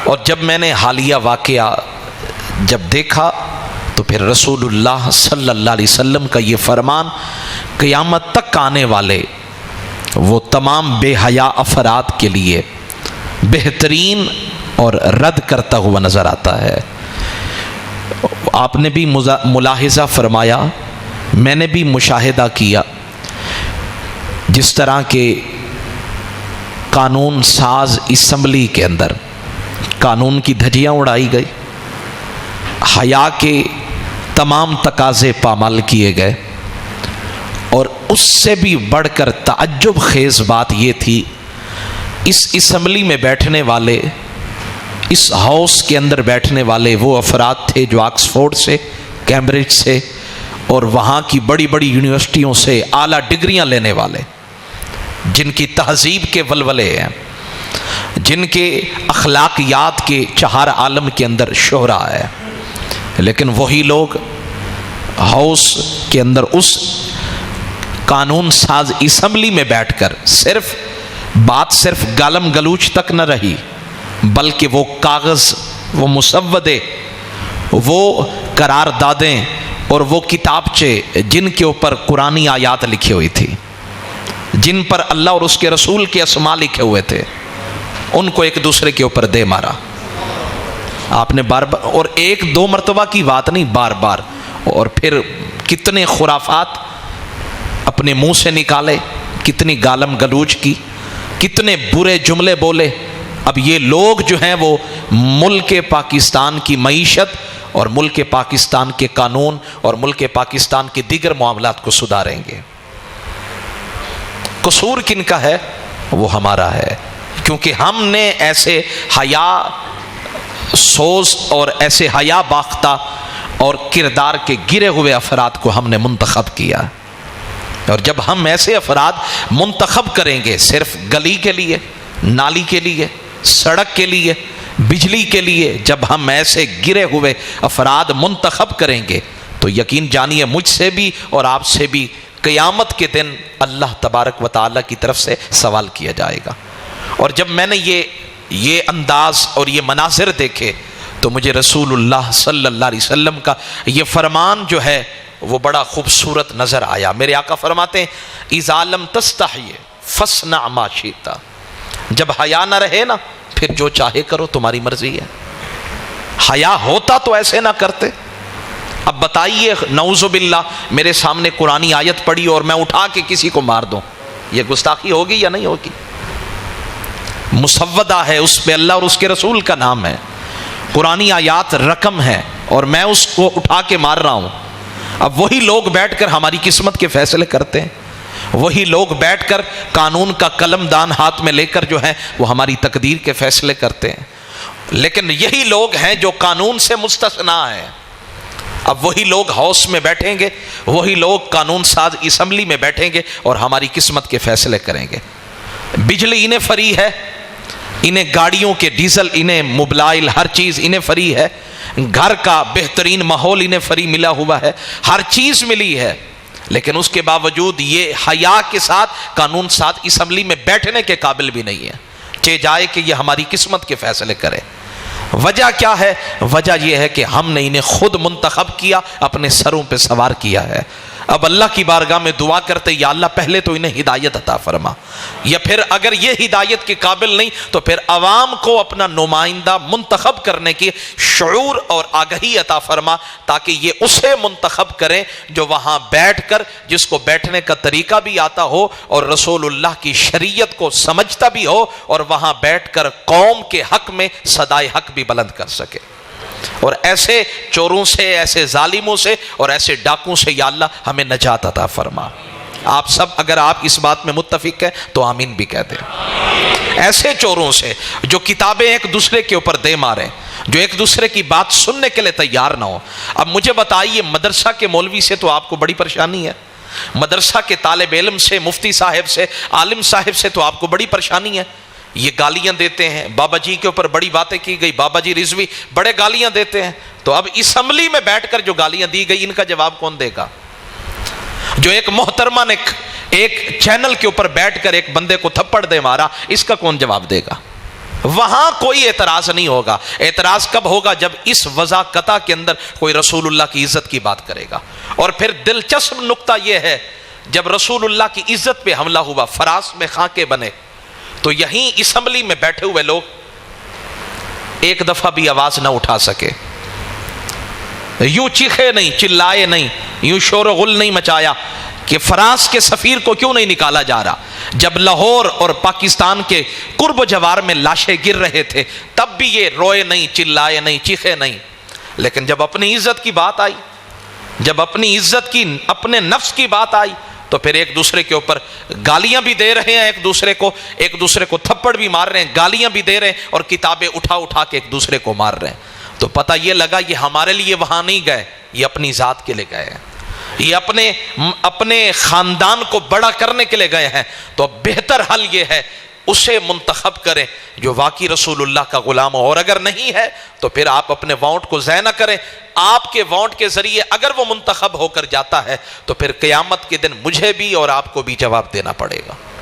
اور جب میں نے حالیہ واقعہ جب دیکھا تو پھر رسول اللہ صلی اللہ علیہ وسلم کا یہ فرمان قیامت تک آنے والے وہ تمام بے حیا افراد کے لیے بہترین اور رد کرتا ہوا نظر آتا ہے۔ آپ نے بھی ملاحظہ فرمایا، میں نے بھی مشاہدہ کیا، جس طرح کے قانون ساز اسمبلی کے اندر قانون کی دھجیاں اڑائی گئی، حیا کے تمام تقاضے پامال کیے گئے، اور اس سے بھی بڑھ کر تعجب خیز بات یہ تھی، اس اسمبلی میں بیٹھنے والے، اس ہاؤس کے اندر بیٹھنے والے وہ افراد تھے جو آکسفورڈ سے، کیمبرج سے اور وہاں کی بڑی بڑی یونیورسٹیوں سے اعلیٰ ڈگریاں لینے والے، جن کی تہذیب کے ولولے ہیں، جن کے اخلاقیات کے چہار عالم کے اندر شہرہ ہے، لیکن وہی لوگ ہاؤس کے اندر اس قانون ساز اسمبلی میں بیٹھ کر صرف گالم گلوچ تک نہ رہی، بلکہ وہ کاغذ، وہ مسودے، وہ قراردادیں اور وہ کتابچے جن کے اوپر قرآنی آیات لکھی ہوئی تھی، جن پر اللہ اور اس کے رسول کے اسماء لکھے ہوئے تھے، ان کو ایک دوسرے کے اوپر دے مارا۔ آپ نے بار بار، اور ایک دو مرتبہ کی بات نہیں، بار بار، اور پھر کتنے خرافات اپنے منہ سے نکالے، کتنی گالم گلوچ کی، کتنے برے جملے بولے۔ اب یہ لوگ جو ہیں وہ ملک پاکستان کی معیشت اور ملک پاکستان کے قانون اور ملک پاکستان کے دیگر معاملات کو سدھاریں گے۔ قصور کن کا ہے؟ وہ ہمارا ہے، کیونکہ ہم نے ایسے حیا سوز اور ایسے حیا باختہ اور کردار کے گرے ہوئے افراد کو ہم نے منتخب کیا، اور جب ہم ایسے افراد منتخب کریں گے صرف گلی کے لیے، نالی کے لیے، سڑک کے لیے، بجلی کے لیے، جب ہم ایسے گرے ہوئے افراد منتخب کریں گے تو یقین جانیے مجھ سے بھی اور آپ سے بھی قیامت کے دن اللہ تبارک و تعالیٰ کی طرف سے سوال کیا جائے گا۔ اور جب میں نے یہ انداز اور یہ مناظر دیکھے تو مجھے رسول اللہ صلی اللہ علیہ وسلم کا یہ فرمان جو ہے وہ بڑا خوبصورت نظر آیا۔ میرے آقا فرماتے ہیں اذا لم تستحی فاصنع ما شئت، جب حیا نہ رہے نا پھر جو چاہے کرو، تمہاری مرضی ہے۔ حیا ہوتا تو ایسے نہ کرتے۔ اب بتائیے نعوذ باللہ میرے سامنے قرآنی آیت پڑھی اور میں اٹھا کے کسی کو مار دوں، یہ گستاخی ہوگی یا نہیں ہوگی؟ مسودہ ہے، اس پہ اللہ اور اس کے رسول کا نام ہے، قرآنی آیات رقم ہے، اور میں اس کو اٹھا کے مار رہا ہوں۔ اب وہی لوگ بیٹھ کر ہماری قسمت کے فیصلے کرتے ہیں، وہی لوگ بیٹھ کر قانون کا قلم دان ہاتھ میں لے کر جو ہے وہ ہماری تقدیر کے فیصلے کرتے ہیں، لیکن یہی لوگ ہیں جو قانون سے مستثنا ہیں۔ اب وہی لوگ ہاؤس میں بیٹھیں گے، وہی لوگ قانون ساز اسمبلی میں بیٹھیں گے اور ہماری قسمت کے فیصلے کریں گے۔ بجلی انہیں فری ہے، انہیں گاڑیوں کے ڈیزل، انہیں موبائل، ہر چیز انہیں فری ہے، گھر کا بہترین ماحول انہیں فری ملا ہوا ہے، ہر چیز ملی ہے، لیکن اس کے باوجود یہ حیا کے ساتھ قانون ساز اسمبلی میں بیٹھنے کے قابل بھی نہیں ہے، چاہے جائے کہ یہ ہماری قسمت کے فیصلے کرے۔ وجہ کیا ہے؟ وجہ یہ ہے کہ ہم نے انہیں خود منتخب کیا، اپنے سروں پہ سوار کیا ہے۔ اب اللہ کی بارگاہ میں دعا کرتے یا اللہ پہلے تو انہیں ہدایت عطا فرما، یا پھر اگر یہ ہدایت کے قابل نہیں تو پھر عوام کو اپنا نمائندہ منتخب کرنے کی شعور اور آگہی عطا فرما، تاکہ یہ اسے منتخب کریں جو وہاں بیٹھ کر، جس کو بیٹھنے کا طریقہ بھی آتا ہو اور رسول اللہ کی شریعت کو سمجھتا بھی ہو، اور وہاں بیٹھ کر قوم کے حق میں صدائے حق بھی بلند کر سکے۔ اور ایسے چوروں سے، ایسے ظالموں سے اور ایسے ڈاکوں سے یا اللہ ہمیں نجات عطا فرما۔ آپ سب اگر آپ اس بات میں متفق ہیں تو آمین بھی کہتے ہیں۔ ایسے چوروں سے جو کتابیں ایک دوسرے کے اوپر دے ماریں، جو ایک دوسرے کی بات سننے کے لیے تیار نہ ہو۔ اب مجھے بتائیے مدرسہ کے مولوی سے تو آپ کو بڑی پریشانی ہے، مدرسہ کے طالب علم سے، مفتی صاحب سے، عالم صاحب سے تو آپ کو بڑی پریشانی ہے۔ یہ گالیاں دیتے ہیں، بابا جی کے اوپر بڑی باتیں کی گئی، بابا جی رضوی بڑے گالیاں دیتے ہیں، تو اب اسمبلی میں بیٹھ کر جو گالیاں دی گئی ان کا جواب کون دے گا؟ جو ایک محترمہ نے ایک چینل کے اوپر بیٹھ کر ایک بندے کو تھپڑ دے مارا، اس کا کون جواب دے گا؟ وہاں کوئی اعتراض نہیں ہوگا. اعتراض کب ہوگا؟ جب اس وضاقتہ کے اندر کوئی رسول اللہ کی عزت کی بات کرے گا. اور پھر دلچسپ نقطہ یہ ہے، جب رسول اللہ کی عزت پہ حملہ ہوا، فراس میں خاکے بنے، تو یہیں اسمبلی میں بیٹھے ہوئے لوگ ایک دفعہ بھی آواز نہ اٹھا سکے، یوں چیخے نہیں، چلائے نہیں، یوں شور و غل نہیں مچایا کہ فرانس کے سفیر کو کیوں نہیں نکالا جا رہا. جب لاہور اور پاکستان کے قرب و جوار میں لاشیں گر رہے تھے تب بھی یہ روئے نہیں، چلائے نہیں، چیخے نہیں. لیکن جب اپنی عزت کی بات آئی، جب اپنی عزت کی، اپنے نفس کی بات آئی، تو پھر ایک دوسرے کے اوپر گالیاں بھی دے رہے ہیں، ایک دوسرے کو تھپڑ بھی مار رہے ہیں، گالیاں بھی دے رہے ہیں، اور کتابیں اٹھا اٹھا کے ایک دوسرے کو مار رہے ہیں. تو پتہ یہ لگا یہ ہمارے لیے وہاں نہیں گئے، یہ اپنی ذات کے لیے گئے ہیں، یہ اپنے خاندان کو بڑا کرنے کے لیے گئے ہیں. تو بہتر حل یہ ہے اسے منتخب کریں جو واقعی رسول اللہ کا غلام ہو. اور اگر نہیں ہے تو پھر آپ اپنے ووٹ کو ضائع نہ کریں. آپ کے ووٹ کے ذریعے اگر وہ منتخب ہو کر جاتا ہے تو پھر قیامت کے دن مجھے بھی اور آپ کو بھی جواب دینا پڑے گا.